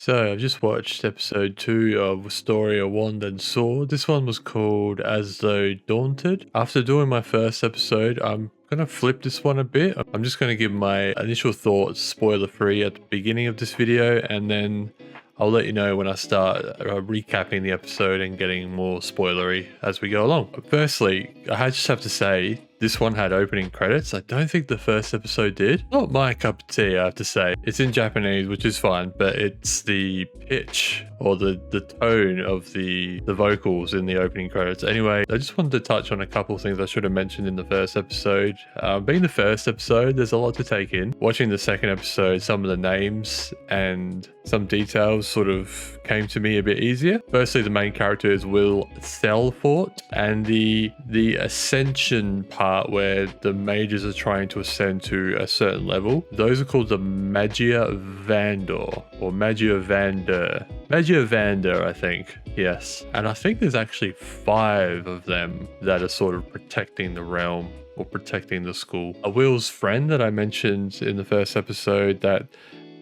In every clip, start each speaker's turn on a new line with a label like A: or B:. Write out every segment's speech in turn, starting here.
A: So I've just watched episode 2 of Wistoria Wand and Sword. This one was called As Though Daunted. After doing my first episode, I'm going to flip this one a bit. I'm just going to give my initial thoughts spoiler free at the beginning of this video, and then I'll let you know when I start recapping the episode and getting more spoilery as we go along. Firstly, I just have to say, this one had opening credits. I don't think the first episode did. Not my cup of tea, I have to say. It's in Japanese, which is fine, but it's the pitch or the tone of the vocals in the opening credits. Anyway, I just wanted to touch on a couple of things I should have mentioned in the first episode. Being the first episode, there's a lot to take in. Watching the second episode, some of the names and some details sort of came to me a bit easier. Firstly, the main character is Will Thelfort, and the ascension part where the mages are trying to ascend to a certain level, those are called the Magia Vandor or Magia Vander. Magia Vander, I think. Yes. And I think there's actually 5 of them that are sort of protecting the realm or protecting the school. Will's friend that I mentioned in the first episode that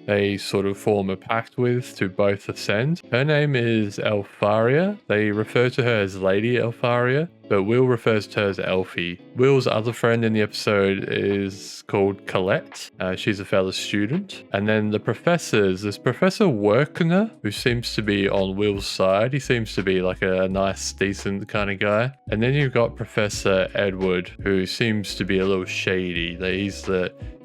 A: they sort of form a pact with to both ascend. Her name is Elfaria. They refer to her as Lady Elfaria, but Will refers to her as Elfie. Will's other friend in the episode is called Colette. She's a fellow student. And then the professors, there's Professor Werkner, who seems to be on Will's side. He seems to be like a nice, decent kind of guy. And then you've got Professor Edward, who seems to be a little shady.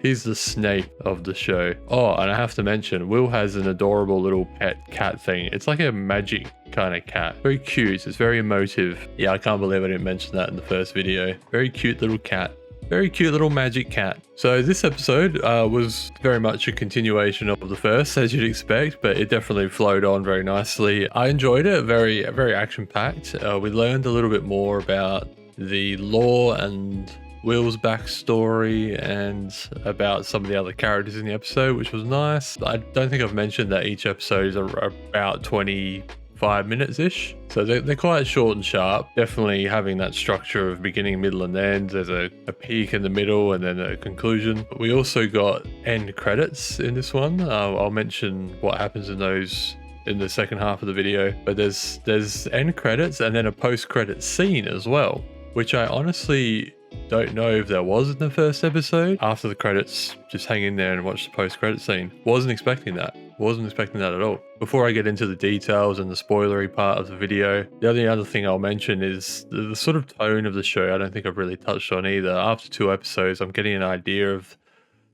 A: He's the Snape of the show. Oh, and I have to mention, Will has an adorable little pet cat thing. It's like a magic kind of cat. Very cute. It's very emotive. Yeah, I can't believe I didn't mention that in the first video. Very cute little cat. Very cute little magic cat. So this episode was very much a continuation of the first, as you'd expect, but it definitely flowed on very nicely. I enjoyed it. Very action-packed. We learned a little bit more about the lore and Will's backstory and about some of the other characters in the episode, which was nice. I don't think I've mentioned that each episode is about 25 minutes-ish. So they're quite short and sharp. Definitely having that structure of beginning, middle, and end. There's a peak in the middle and then a conclusion. We also got end credits in this one. I'll mention what happens in those in the second half of the video. But there's end credits and then a post-credit scene as well, which I honestly don't know if there was in the first episode. After the credits, just hang in there and watch the post-credit scene. Wasn't expecting that at all. Before I get into the details and the spoilery part of the video, the only other thing I'll mention is the sort of tone of the show. I don't think I've really touched on either. After 2 episodes, I'm getting an idea of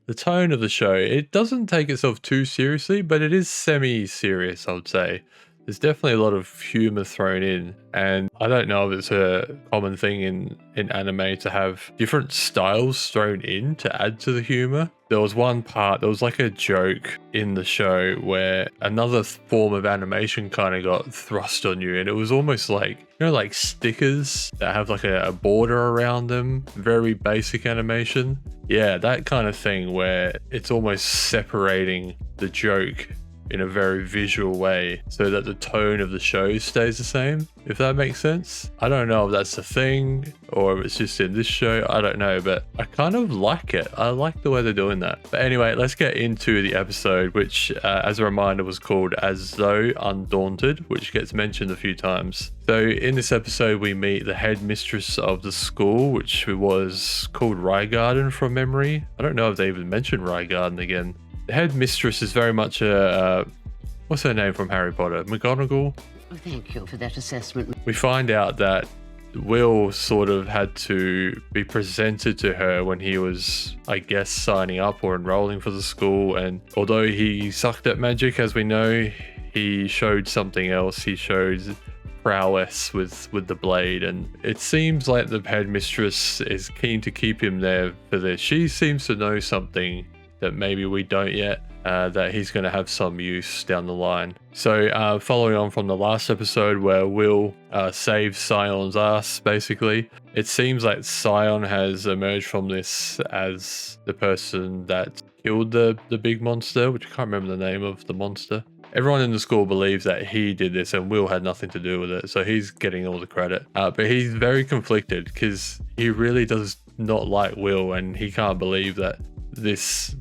A: the tone of the show. It doesn't take itself too seriously, but it is semi-serious, I would say. There's definitely a lot of humor thrown in, and I don't know if it's a common thing in anime to have different styles thrown in to add to the humor. There was one part, there was like a joke in the show where another form of animation kind of got thrust on you, and it was almost like, you know, like stickers that have like a border around them, very basic animation. Yeah, that kind of thing where it's almost separating the joke in a very visual way so that the tone of the show stays the same, if that makes sense. I don't know if that's a thing or if it's just in this show, I don't know, but I kind of like it. I like the way they're doing that. But anyway, let's get into the episode, which as a reminder was called As Though Undaunted, which gets mentioned a few times. So in this episode we meet the headmistress of the school, which was called Rygarden from memory. I don't know if they even mentioned Rygarden again. The headmistress is very much what's her name from Harry Potter? McGonagall?
B: Oh, thank you for that assessment.
A: We find out that Will sort of had to be presented to her when he was, I guess, signing up or enrolling for the school. And although he sucked at magic, as we know, he showed something else. He showed prowess with the blade, and it seems like the headmistress is keen to keep him there for this. She seems to know something that maybe we don't yet, that he's going to have some use down the line. So following on from the last episode where Will saved Sion's ass, basically, it seems like Sion has emerged from this as the person that killed the big monster, which I can't remember the name of the monster. Everyone in the school believes that he did this and Will had nothing to do with it, so he's getting all the credit. But he's very conflicted because he really does not like Will, and he can't believe that this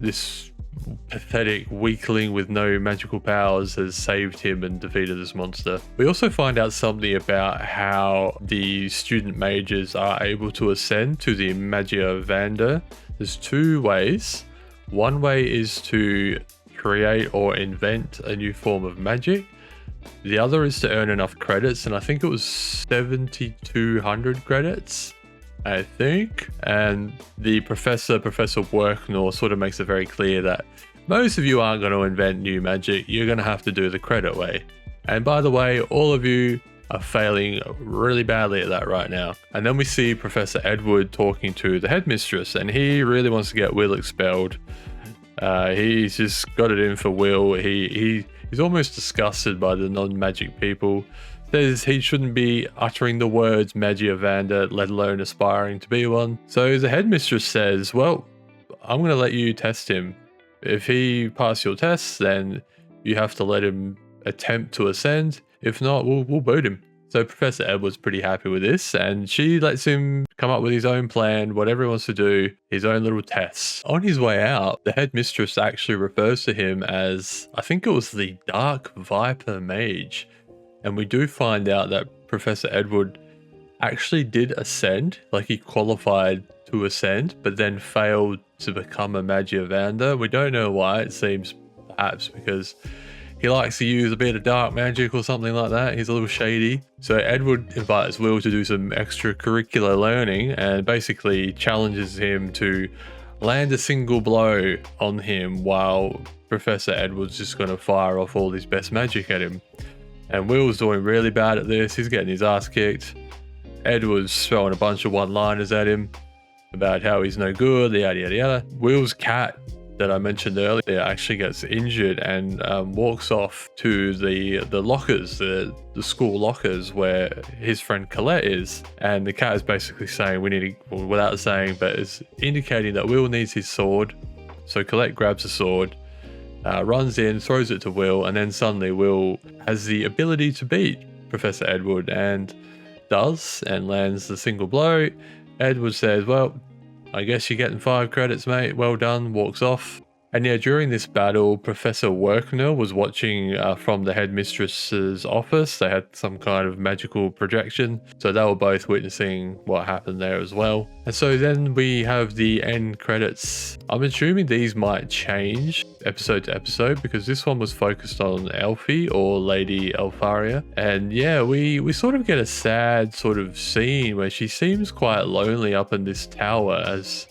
A: pathetic weakling with no magical powers has saved him and defeated this monster. We also find out something about how the student mages are able to ascend to the Magia Vanda. There's two ways. One way is to create or invent a new form of magic. The other is to earn enough credits, and I think it was 7,200 credits, I think. And the Professor Worknor sort of makes it very clear that most of you aren't going to invent new magic. You're going to have to do the credit way. And by the way, all of you are failing really badly at that right now. And then we see Professor Edward talking to the headmistress, and he really wants to get Will expelled. He's just got it in for Will. He's almost disgusted by the non-magic people. Says he shouldn't be uttering the words Magia Vanda, let alone aspiring to be one. So the headmistress says, well, I'm going to let you test him. If he passes your tests, then you have to let him attempt to ascend. If not, we'll boot him. So Professor Edward's pretty happy with this, and she lets him come up with his own plan, whatever he wants to do, his own little tests. On his way out, the headmistress actually refers to him as, I think it was the Dark Viper Mage. And we do find out that Professor Edward actually did ascend, like he qualified to ascend, but then failed to become a Magia Vanda. We don't know why. It seems perhaps because he likes to use a bit of dark magic or something like that. He's a little shady. So Edward invites Will to do some extracurricular learning and basically challenges him to land a single blow on him while Professor Edward's just going to fire off all his best magic at him. And Will's doing really bad at this. He's getting his ass kicked. Edward's throwing a bunch of one-liners at him about how he's no good, yada yada yada. Will's cat that I mentioned earlier actually gets injured and walks off to the lockers, the school lockers where his friend Colette is. And the cat is basically saying we need to, well, without saying, but it's indicating that Will needs his sword. So Colette grabs a sword, runs in, throws it to Will, and then suddenly Will has the ability to beat Professor Edward and does, and lands the single blow. Edward says, well, I guess you're getting 5 credits, mate. Well done. Walks off. And yeah, during this battle, Professor Workner was watching from the headmistress's office. They had some kind of magical projection. So they were both witnessing what happened there as well. And so then we have the end credits. I'm assuming these might change episode to episode because this one was focused on Elfie or Lady Elfaria. And yeah, we sort of get a sad sort of scene where she seems quite lonely up in this tower as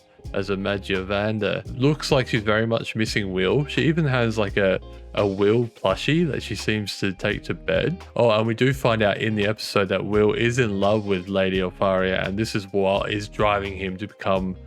A: a Magia Vanda. Looks like she's very much missing Will. She even has like a Will plushie that she seems to take to bed. Oh, and we do find out in the episode that Will is in love with Lady Elfaria, and this is what is driving him to become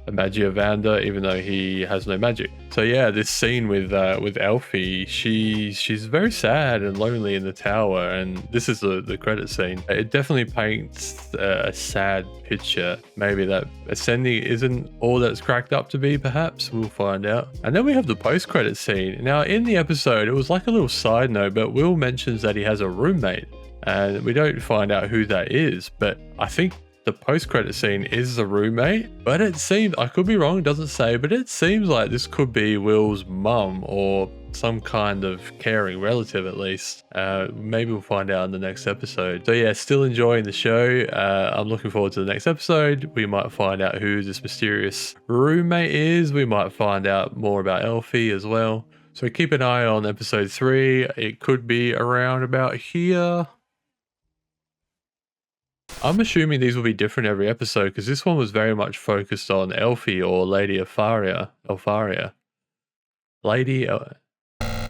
A: a Magia Vanda, even though he has no magic. So yeah, this scene with Elfie, she's very sad and lonely in the tower, and this is the credit scene. It definitely paints a sad picture. Maybe that ascending isn't all that's cracked up to be, perhaps. We'll find out. And then we have the post-credit scene. Now in the episode, it was like a little side note, but Will mentions that he has a roommate, and we don't find out who that is, but I think the post-credit scene is the roommate, but it seems, I could be wrong, it doesn't say, but it seems like this could be Will's mum or some kind of caring relative at least. Maybe we'll find out in the next episode. So yeah, still enjoying the show. I'm looking forward to the next episode. We might find out who this mysterious roommate is. We might find out more about Elfie as well. So keep an eye on episode 3. It could be around about here. I'm assuming these will be different every episode because this one was very much focused on Elfie or Lady Elfaria.